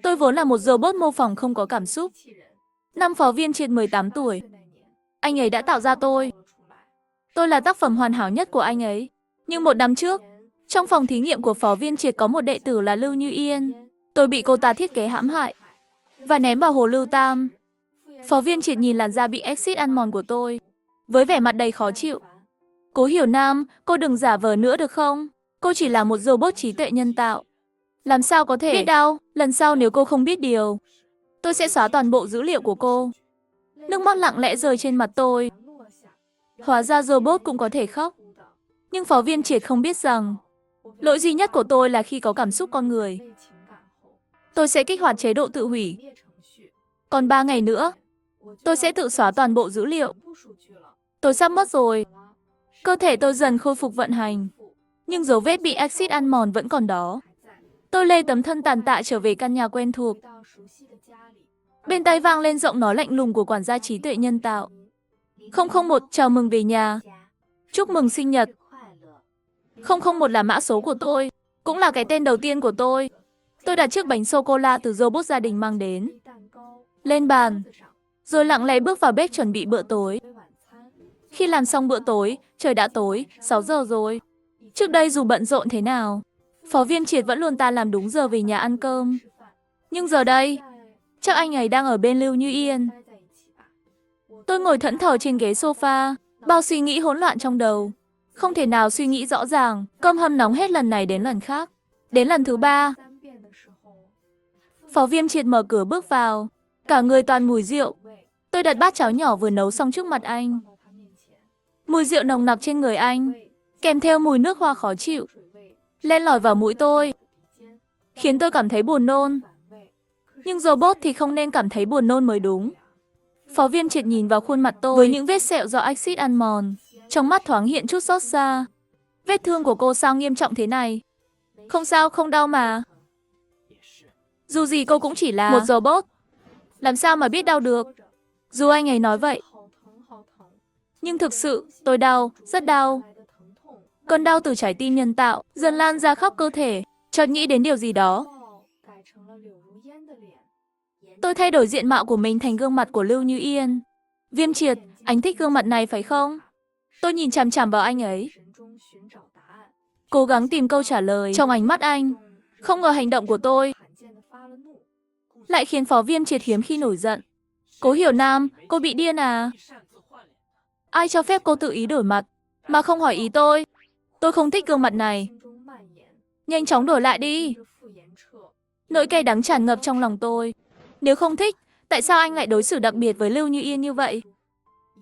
Tôi vốn là một robot mô phỏng không có cảm xúc. Năm Phó Viên Triệt 18 tuổi. Anh ấy đã tạo ra tôi. Tôi là tác phẩm hoàn hảo nhất của anh ấy. Nhưng một năm trước, trong phòng thí nghiệm của Phó Viên Triệt có một đệ tử là Lưu Như Yên. Tôi bị cô ta thiết kế hãm hại và ném vào hồ Lưu Tam. Phó Viên Triệt nhìn làn da bị axit ăn mòn của tôi với vẻ mặt đầy khó chịu. Cố Hiểu Nam, cô đừng giả vờ nữa được không? Cô chỉ là một robot trí tuệ nhân tạo. Làm sao có thể? Biết đâu, lần sau nếu cô không biết điều, tôi sẽ xóa toàn bộ dữ liệu của cô. Nước mắt lặng lẽ rơi trên mặt tôi. Hóa ra robot cũng có thể khóc. Nhưng Phó Viên Triệt không biết rằng, lỗi duy nhất của tôi là khi có cảm xúc con người. Tôi sẽ kích hoạt chế độ tự hủy. Còn 3 ngày nữa, tôi sẽ tự xóa toàn bộ dữ liệu. Tôi sắp mất rồi. Cơ thể tôi dần khôi phục vận hành. Nhưng dấu vết bị axit ăn mòn vẫn còn đó. Tôi lê tấm thân tàn tạ trở về căn nhà quen thuộc. Bên tai vang lên giọng nói lạnh lùng của quản gia trí tuệ nhân tạo. 001 chào mừng về nhà. Chúc mừng sinh nhật. 001 là mã số của tôi, cũng là cái tên đầu tiên của tôi. Tôi đặt chiếc bánh sô-cô-la từ robot gia đình mang đến lên bàn, rồi lặng lẽ bước vào bếp chuẩn bị bữa tối. Khi làm xong bữa tối, trời đã tối, 6 giờ rồi. Trước đây dù bận rộn thế nào, Phó Viên Triệt vẫn luôn ta làm đúng giờ về nhà ăn cơm. Nhưng giờ đây, chắc anh ấy đang ở bên Lưu Như Yên. Tôi ngồi thẫn thờ trên ghế sofa, bao suy nghĩ hỗn loạn trong đầu. Không thể nào suy nghĩ rõ ràng, cơm hâm nóng hết lần này đến lần khác. Đến lần thứ 3, Phó Viên Triệt mở cửa bước vào, cả người toàn mùi rượu. Tôi đặt bát cháo nhỏ vừa nấu xong trước mặt anh. Mùi rượu nồng nặc trên người anh, kèm theo mùi nước hoa khó chịu, len lỏi vào mũi tôi, khiến tôi cảm thấy buồn nôn. Nhưng robot thì không nên cảm thấy buồn nôn mới đúng. Phó Viên Triệt nhìn vào khuôn mặt tôi với những vết sẹo do axit ăn mòn. Trong mắt thoáng hiện chút xót xa. Vết thương của cô sao nghiêm trọng thế này? Không sao, không đau mà. Dù gì cô cũng chỉ là một robot. Làm sao mà biết đau được? Dù anh ấy nói vậy. Nhưng thực sự, tôi đau, rất đau. Cơn đau từ trái tim nhân tạo, dần lan ra khắp cơ thể. Chợt nghĩ đến điều gì đó. Tôi thay đổi diện mạo của mình thành gương mặt của Lưu Như Yên. Viêm Triệt, anh thích gương mặt này phải không? Tôi nhìn chằm chằm vào anh ấy, cố gắng tìm câu trả lời trong ánh mắt anh. Không ngờ hành động của tôi lại khiến Phó Viên Triệt hiếm khi nổi giận. Cố Hiểu Nam, cô bị điên à? Ai cho phép cô tự ý đổi mặt, mà không hỏi ý tôi? Tôi không thích gương mặt này. Nhanh chóng đổi lại đi. Nỗi cay đắng tràn ngập trong lòng tôi. Nếu không thích, tại sao anh lại đối xử đặc biệt với Lưu Như Yên như vậy?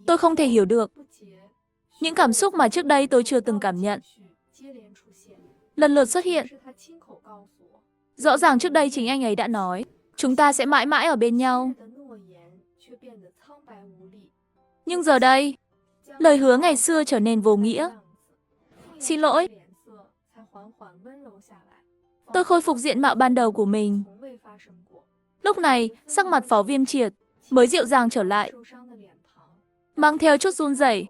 Tôi không thể hiểu được. Những cảm xúc mà trước đây tôi chưa từng cảm nhận lần lượt xuất hiện. Rõ ràng trước đây chính anh ấy đã nói, chúng ta sẽ mãi mãi ở bên nhau. Nhưng giờ đây, lời hứa ngày xưa trở nên vô nghĩa. Xin lỗi. Tôi khôi phục diện mạo ban đầu của mình. Lúc này, sắc mặt Phó Viêm Triệt mới dịu dàng trở lại, mang theo chút run rẩy.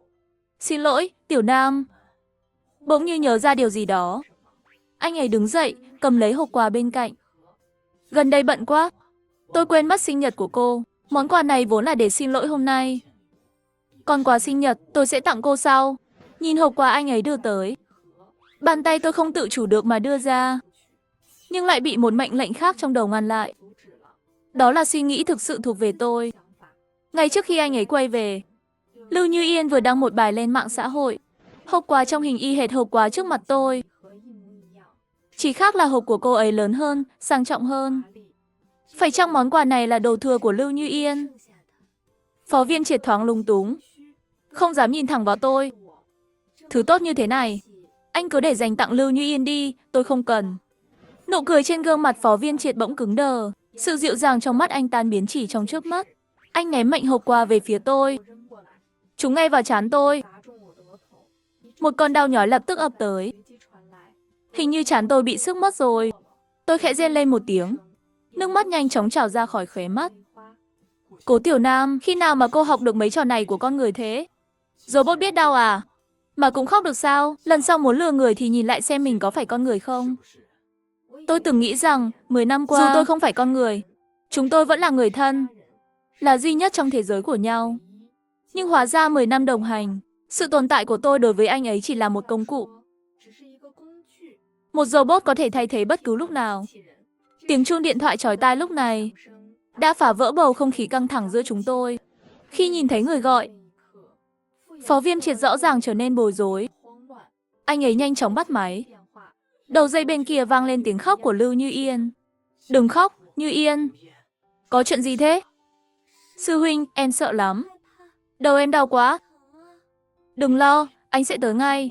Xin lỗi, Tiểu Nam. Bỗng như nhớ ra điều gì đó. Anh ấy đứng dậy, cầm lấy hộp quà bên cạnh. Gần đây bận quá, tôi quên mất sinh nhật của cô. Món quà này vốn là để xin lỗi hôm nay. Còn quà sinh nhật tôi sẽ tặng cô sau. Nhìn hộp quà anh ấy đưa tới, bàn tay tôi không tự chủ được mà đưa ra, nhưng lại bị một mệnh lệnh khác trong đầu ngăn lại. Đó là suy nghĩ thực sự thuộc về tôi. Ngay trước khi anh ấy quay về, Lưu Như Yên vừa đăng một bài lên mạng xã hội. Hộp quà trong hình y hệt hộp quà trước mặt tôi. Chỉ khác là hộp của cô ấy lớn hơn, sang trọng hơn. Phải chăng món quà này là đồ thừa của Lưu Như Yên? Phó Viên Triệt thoáng lúng túng, không dám nhìn thẳng vào tôi. Thứ tốt như thế này, anh cứ để dành tặng Lưu Như Yên đi, tôi không cần. Nụ cười trên gương mặt Phó Viên Triệt bỗng cứng đờ. Sự dịu dàng trong mắt anh tan biến chỉ trong chớp mắt. Anh ném mạnh hộp quà về phía tôi, trúng ngay vào trán tôi. Một cơn đau nhói lập tức ập tới. Hình như trán tôi bị sức mất rồi. Tôi khẽ rên lên một tiếng. Nước mắt nhanh chóng trào ra khỏi khóe mắt. Cố Tiểu Nam, khi nào mà cô học được mấy trò này của con người thế? Robot biết đau à? Mà cũng khóc được sao? Lần sau muốn lừa người thì nhìn lại xem mình có phải con người không. Tôi từng nghĩ rằng 10 năm qua, dù tôi không phải con người, chúng tôi vẫn là người thân, là duy nhất trong thế giới của nhau. Nhưng hóa ra 10 năm đồng hành, sự tồn tại của tôi đối với anh ấy chỉ là một công cụ. Một robot có thể thay thế bất cứ lúc nào. Tiếng chuông điện thoại chói tai lúc này đã phá vỡ bầu không khí căng thẳng giữa chúng tôi. Khi nhìn thấy người gọi, Phó Viêm Triệt rõ ràng trở nên bối rối. Anh ấy nhanh chóng bắt máy. Đầu dây bên kia vang lên tiếng khóc của Lưu Như Yên. Đừng khóc, Như Yên. Có chuyện gì thế? Sư huynh, em sợ lắm. Đầu em đau quá. Đừng lo, anh sẽ tới ngay.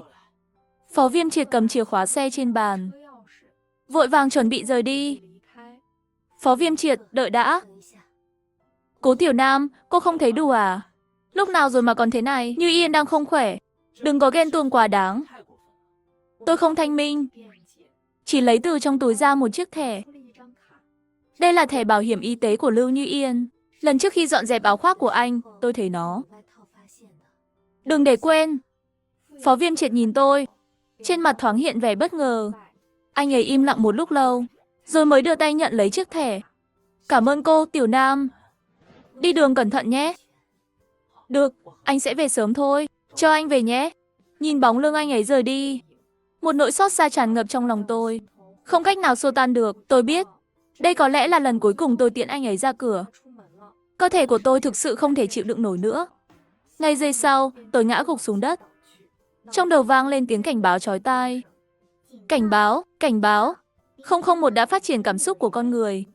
Phó Viêm Triệt cầm chìa khóa xe trên bàn, vội vàng chuẩn bị rời đi. Phó Viêm Triệt, đợi đã. Cố Tiểu Nam, cô không thấy đủ à? Lúc nào rồi mà còn thế này? Như Yên đang không khỏe. Đừng có ghen tuông quá đáng. Tôi không thanh minh. Chỉ lấy từ trong túi ra một chiếc thẻ. Đây là thẻ bảo hiểm y tế của Lưu Như Yên. Lần trước khi dọn dẹp áo khoác của anh, tôi thấy nó. Đừng để quên. Phó Viêm Triệt nhìn tôi. Trên mặt thoáng hiện vẻ bất ngờ. Anh ấy im lặng một lúc lâu, rồi mới đưa tay nhận lấy chiếc thẻ. Cảm ơn cô, Tiểu Nam. Đi đường cẩn thận nhé. Được, anh sẽ về sớm thôi. Cho anh về nhé. Nhìn bóng lưng anh ấy rời đi, một nỗi xót xa tràn ngập trong lòng tôi. Không cách nào xua tan được. Tôi biết, đây có lẽ là lần cuối cùng tôi tiễn anh ấy ra cửa. Cơ thể của tôi thực sự không thể chịu đựng nổi nữa. Ngay giây sau, tôi ngã gục xuống đất. Trong đầu vang lên tiếng cảnh báo chói tai. Cảnh báo, cảnh báo. 001 đã phát triển cảm xúc của con người.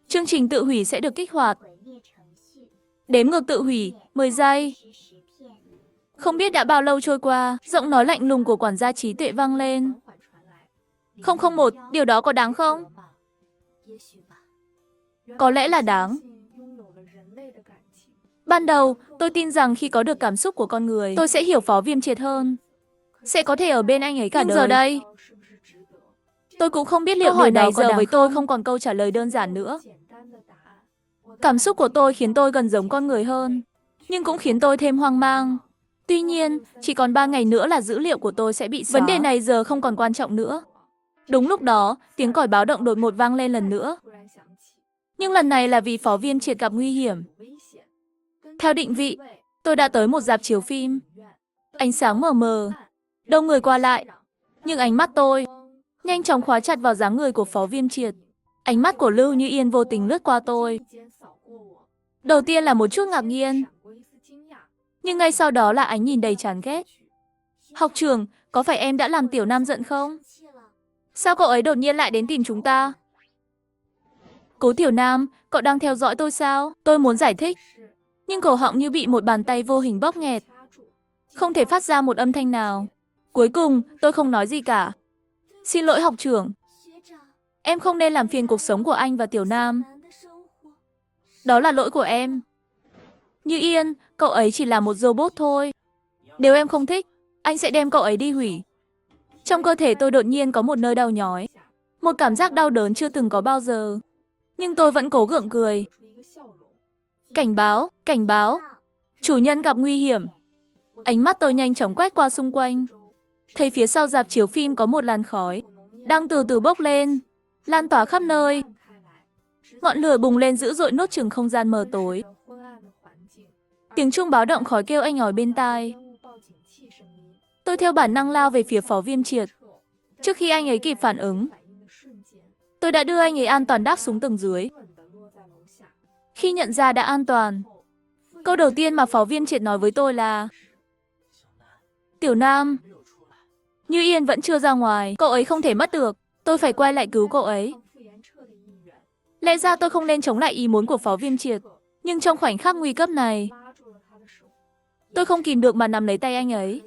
Chương trình tự hủy sẽ được kích hoạt. Đếm ngược tự hủy, 10 giây. Không biết đã bao lâu trôi qua, giọng nói lạnh lùng của quản gia trí tuệ vang lên. 001, điều đó có đáng không? Có lẽ là đáng. Ban đầu, tôi tin rằng khi có được cảm xúc của con người, tôi sẽ hiểu Phó Viêm Triệt hơn. Sẽ có thể ở bên anh ấy cả đời. Nhưng giờ đây, tôi cũng không biết liệu điều này giờ với tôi không còn câu trả lời đơn giản nữa. Cảm xúc của tôi khiến tôi gần giống con người hơn, nhưng cũng khiến tôi thêm hoang mang. Tuy nhiên, chỉ còn 3 ngày nữa là dữ liệu của tôi sẽ bị xóa. Vấn đề này giờ không còn quan trọng nữa. Đúng lúc đó, tiếng còi báo động đột ngột vang lên lần nữa. Nhưng lần này là vì Phó Viêm Triệt gặp nguy hiểm. Theo định vị, tôi đã tới một rạp chiếu phim. Ánh sáng mờ mờ, đông người qua lại. Nhưng ánh mắt tôi nhanh chóng khóa chặt vào dáng người của Phó Viêm Triệt. Ánh mắt của Lưu Như Yên vô tình lướt qua tôi. Đầu tiên là một chút ngạc nhiên, nhưng ngay sau đó là ánh nhìn đầy chán ghét. Học trưởng, có phải em đã làm Tiểu Nam giận không? Sao cậu ấy đột nhiên lại đến tìm chúng ta? Cố Tiểu Nam, cậu đang theo dõi tôi sao? Tôi muốn giải thích, nhưng cổ họng như bị một bàn tay vô hình bóp nghẹt. Không thể phát ra một âm thanh nào. Cuối cùng, tôi không nói gì cả. Xin lỗi học trưởng. Em không nên làm phiền cuộc sống của anh và Tiểu Nam. Đó là lỗi của em. Như Yên, cậu ấy chỉ là một robot thôi. Nếu em không thích, anh sẽ đem cậu ấy đi hủy. Trong cơ thể tôi đột nhiên có một nơi đau nhói. Một cảm giác đau đớn chưa từng có bao giờ. Nhưng tôi vẫn cố gượng cười. Cảnh báo, cảnh báo. Chủ nhân gặp nguy hiểm. Ánh mắt tôi nhanh chóng quét qua xung quanh. Thấy phía sau rạp chiếu phim có một làn khói đang từ từ bốc lên, lan tỏa khắp nơi. Ngọn lửa bùng lên dữ dội nuốt chửng không gian mờ tối. Tiếng chuông báo động khói kêu inh ỏi bên tai. Tôi theo bản năng lao về phía Phó Viêm Triệt. Trước khi anh ấy kịp phản ứng, tôi đã đưa anh ấy an toàn đáp xuống tầng dưới. Khi nhận ra đã an toàn, câu đầu tiên mà Phó Viêm Triệt nói với tôi là: Tiểu Nam, Như Yên vẫn chưa ra ngoài, cậu ấy không thể mất được, tôi phải quay lại cứu cậu ấy. Lẽ ra tôi không nên chống lại ý muốn của Phó Viêm Triệt, nhưng trong khoảnh khắc nguy cấp này, tôi không kìm được mà nắm lấy tay anh ấy.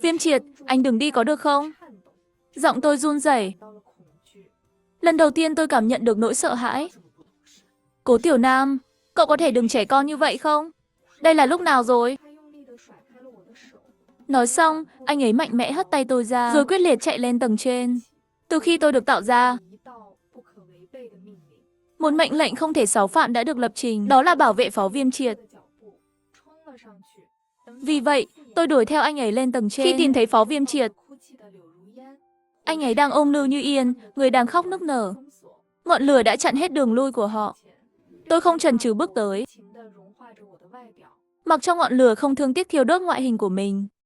Viêm Triệt, anh đừng đi có được không? Giọng tôi run rẩy. Lần đầu tiên tôi cảm nhận được nỗi sợ hãi. Cố Tiểu Nam, cậu có thể đừng trẻ con như vậy không? Đây là lúc nào rồi? Nói xong, anh ấy mạnh mẽ hất tay tôi ra, rồi quyết liệt chạy lên tầng trên. Từ khi tôi được tạo ra, một mệnh lệnh không thể xáo phạm đã được lập trình, đó là bảo vệ Phó Viêm Triệt. Vì vậy, tôi đuổi theo anh ấy lên tầng trên. Khi tìm thấy Phó Viêm Triệt, Anh ấy đang ôm Lưu Như Yên, người đang khóc nức nở. Ngọn lửa đã chặn hết đường lui của họ. Tôi không chần chừ bước tới. Mặc cho ngọn lửa không thương tiếc thiêu đốt ngoại hình của mình.